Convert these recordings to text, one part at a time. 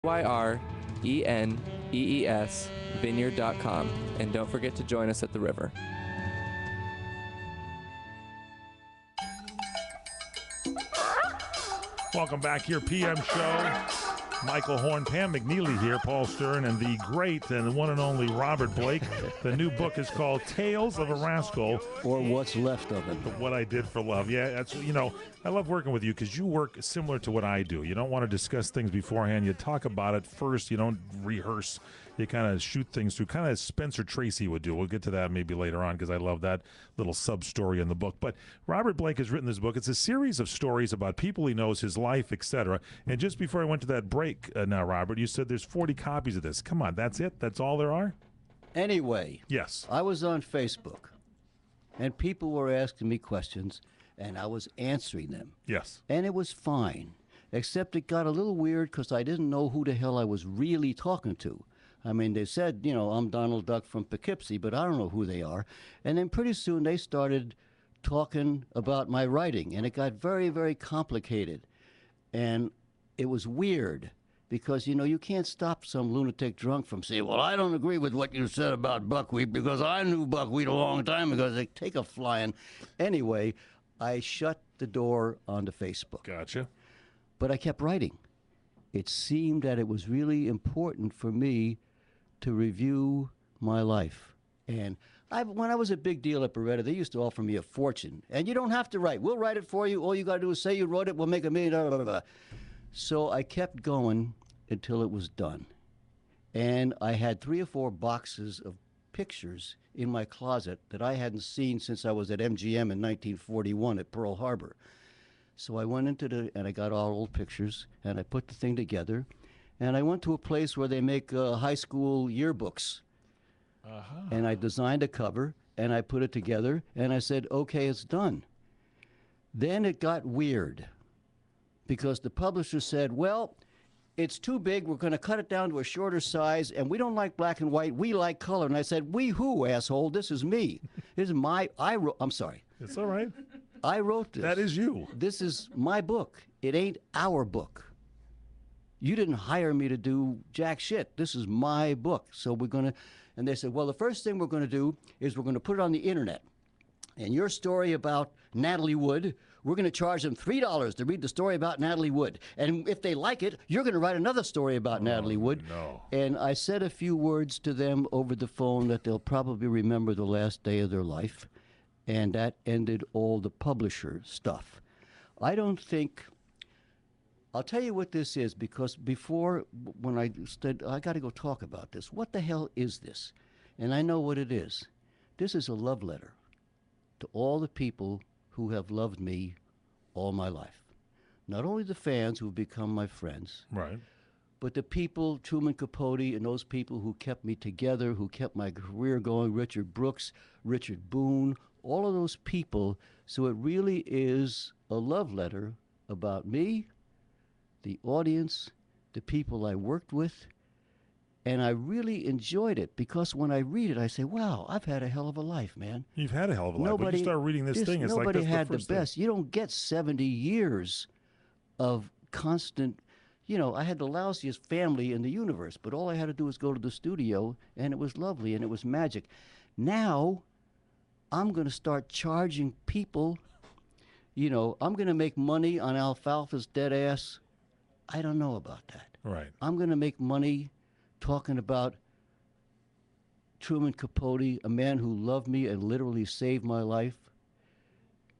YRENEES vineyard.com. And don't forget to join us at the river. Welcome back here, PM Show. Michael Horn, Pam McNeely here, Paul Stern, and the great and the one and only Robert Blake. The new book is called Tales of a Rascal. Or What's Left of It. What I Did for Love. Yeah, that's, I love working with you because you work similar to what I do. You don't want to discuss things beforehand. You talk about it first. You don't rehearse. You kind of shoot things through, kind of as Spencer Tracy would do. We'll get to that maybe later on because I love that little sub-story in the book. But Robert Blake has written this book. It's a series of stories about people he knows, his life, etc. And just before I went to that break now, Robert, you said there's 40 copies of this. Come on, that's it? That's all there are? Anyway, yes, I was on Facebook, and people were asking me questions, and I was answering them. Yes. And it was fine, except it got a little weird because I didn't know who the hell I was really talking to. I mean, they said, I'm Donald Duck from Poughkeepsie, but I don't know who they are. And then pretty soon they started talking about my writing, and it got very, very complicated. And it was weird because, you can't stop some lunatic drunk from saying, well, I don't agree with what you said about buckwheat because I knew buckwheat a long time ago. They take a flying. Anyway, I shut the door onto Facebook. Gotcha. But I kept writing. It seemed that it was really important for me to review my life. And when I was a big deal at Beretta, they used to offer me a fortune. And you don't have to write. We'll write it for you. All you got to do is say you wrote it. We'll make $1 million. Blah, blah, blah. So I kept going until it was done. And I had 3 or 4 boxes of pictures in my closet that I hadn't seen since I was at MGM in 1941 at Pearl Harbor. So I went and I got all old pictures, and I put the thing together. And I went to a place where they make high school yearbooks. Uh-huh. And I designed a cover, and I put it together, and I said, okay, it's done. Then it got weird because the publisher said, well, it's too big. We're going to cut it down to a shorter size, and we don't like black and white. We like color. And I said, we who, asshole? This is me. This is I'm sorry. It's all right. I wrote this. That is you. This is my book. It ain't our book. You didn't hire me to do jack shit. This is my book. So we're going to, and they said, well, the first thing we're going to do is we're going to put it on the internet. And your story about Natalie Wood, we're going to charge them $3 to read the story about Natalie Wood. And if they like it, you're going to write another story about Natalie Wood. No. And I said a few words to them over the phone that they'll probably remember the last day of their life. And that ended all the publisher stuff. I don't think... I'll tell you what this is, because before, when I said, I got to go talk about this. What the hell is this? And I know what it is. This is a love letter to all the people who have loved me all my life. Not only the fans who have become my friends, right, but the people, Truman Capote and those people who kept me together, who kept my career going, Richard Brooks, Richard Boone, all of those people. So it really is a love letter about me, the audience, the people I worked with, and I really enjoyed it because when I read it, I say, wow, I've had a hell of a life, man. You've had a hell of a life. When you start reading this thing, it's like nobody that's had the first best. thing. You don't get 70 years of constant, I had the lousiest family in the universe, but all I had to do was go to the studio, and it was lovely, and it was magic. Now, I'm going to start charging people, I'm going to make money on Alfalfa's dead ass. I don't know about that. Right. I'm going to make money talking about Truman Capote, a man who loved me and literally saved my life,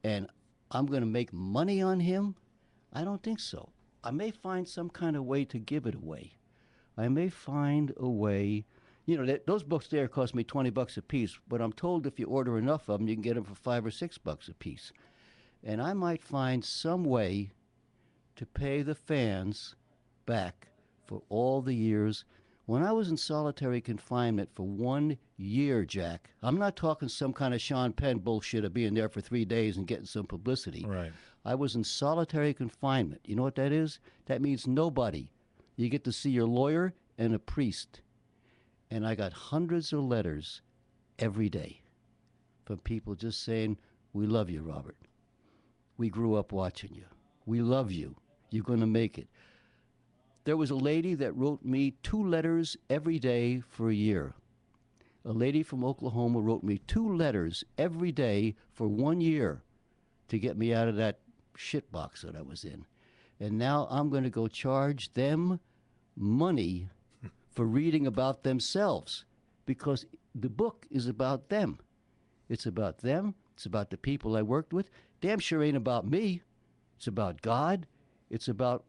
and I'm going to make money on him? I don't think so. I may find some kind of way to give it away. I may find a way. Those books there cost me $20 a piece, but I'm told if you order enough of them, you can get them for $5 or $6 a piece. And I might find some way to pay the fans back for all the years. When I was in solitary confinement for 1 year, Jack, I'm not talking some kind of Sean Penn bullshit of being there for 3 days and getting some publicity. Right. I was in solitary confinement. You know what that is? That means nobody. You get to see your lawyer and a priest. And I got hundreds of letters every day from people just saying, we love you, Robert. We grew up watching you. We love you. You're going to make it. There was a lady that wrote me 2 letters every day for a year. A lady from Oklahoma wrote me 2 letters every day for 1 year to get me out of that shit box that I was in. And now I'm going to go charge them money for reading about themselves, because the book is about them. It's about them. It's about the people I worked with. Damn sure ain't about me. It's about God. It's about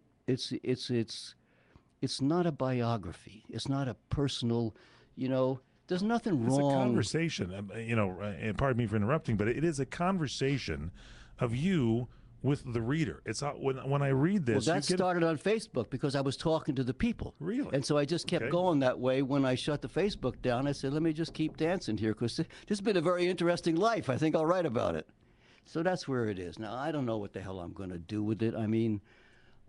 it's not a biography. It's not a personal, there's nothing wrong. It's a conversation, and pardon me for interrupting, but it is a conversation of you with the reader. It's when I read this. Well, that started on Facebook because I was talking to the people. Really? And so I just kept going that way. When I shut the Facebook down, I said, let me just keep dancing here, because this has been a very interesting life. I think I'll write about it. So that's where it is. Now, I don't know what the hell I'm going to do with it. I mean,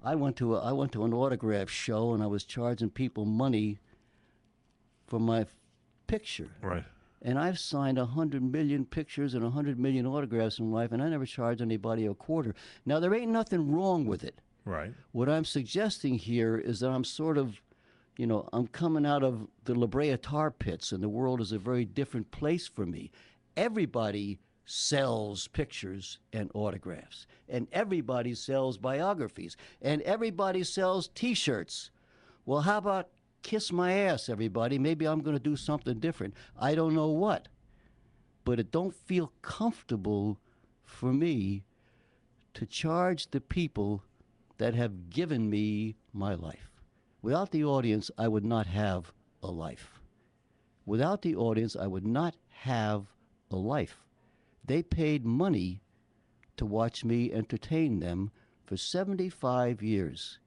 I went to an autograph show, and I was charging people money for my picture. Right. And I've signed 100 million pictures and 100 million autographs in life, and I never charged anybody a quarter. Now, there ain't nothing wrong with it. Right. What I'm suggesting here is that I'm sort of, I'm coming out of the La Brea tar pits, and the world is a very different place for me. Everybody sells pictures and autographs, and everybody sells biographies, and everybody sells T-shirts. Well, how about kiss my ass, everybody? Maybe I'm going to do something different. I don't know what, but it don't feel comfortable for me to charge the people that have given me my life. Without the audience, I would not have a life. Without the audience, I would not have a life. They paid money to watch me entertain them for 75 years.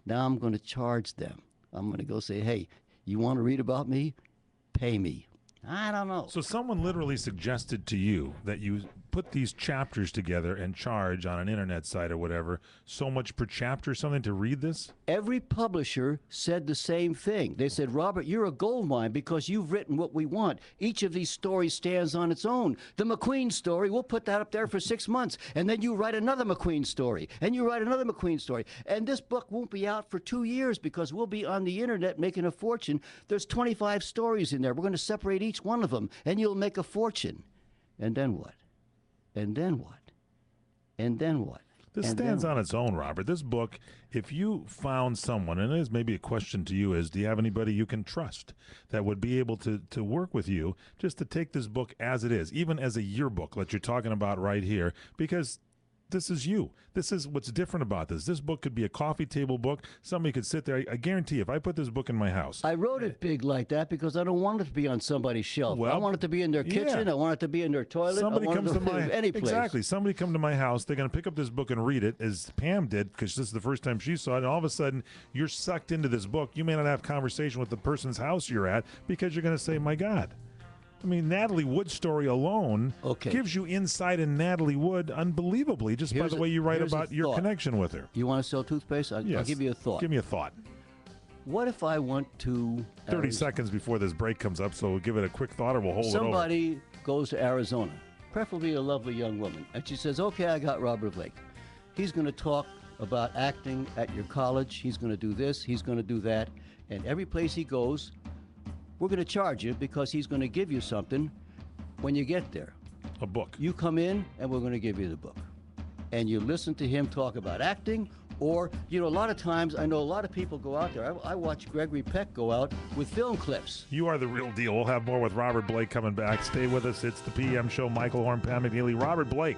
Now I'm going to charge them. I'm going to go say, hey, you want to read about me? Pay me. I don't know. So someone literally suggested to you that you put these chapters together and charge on an internet site or whatever so much per chapter or something to read this? Every publisher said the same thing. They said, Robert, you're a gold mine because you've written what we want. Each of these stories stands on its own. The McQueen story, we'll put that up there for 6 months. And then you write another McQueen story. And you write another McQueen story. And this book won't be out for 2 years because we'll be on the internet making a fortune. There's 25 stories in there. We're going to separate each one of them. And you'll make a fortune. And then what? And then what? And then what? This stands on its own, Robert. This book, if you found someone, and it is maybe a question to you is, do you have anybody you can trust that would be able to work with you just to take this book as it is, even as a yearbook that you're talking about right here, because this is you. This is what's different about this. This book could be a coffee table book. Somebody could sit there. I guarantee if I put this book in my house. I wrote it big like that because I don't want it to be on somebody's shelf. I want it to be in their kitchen. I want it to be in their toilet. Somebody comes to my any place. Exactly. Somebody come to my house. They're going to pick up this book and read it, as Pam did, because this is the first time she saw it. And all of a sudden, you're sucked into this book. You may not have conversation with the person's house you're at because you're going to say, "My God." I mean, Natalie Wood's story alone gives you insight in Natalie Wood unbelievably, just by the way you write about your connection with her. You want to sell toothpaste? I'll give you a thought. Give me a thought. What if I went to 30 seconds before this break comes up, so we'll give it a quick thought or we'll hold it over. Somebody goes to Arizona, preferably a lovely young woman, and she says, okay, I got Robert Blake. He's going to talk about acting at your college. He's going to do this. He's going to do that. And every place he goes, we're going to charge you because he's going to give you something when you get there. A book. You come in and we're going to give you the book. And you listen to him talk about acting, or, a lot of times, I know a lot of people go out there. I watch Gregory Peck go out with film clips. You are the real deal. We'll have more with Robert Blake coming back. Stay with us. It's the PM Show. Michael Horn, Pam McNeely, Robert Blake.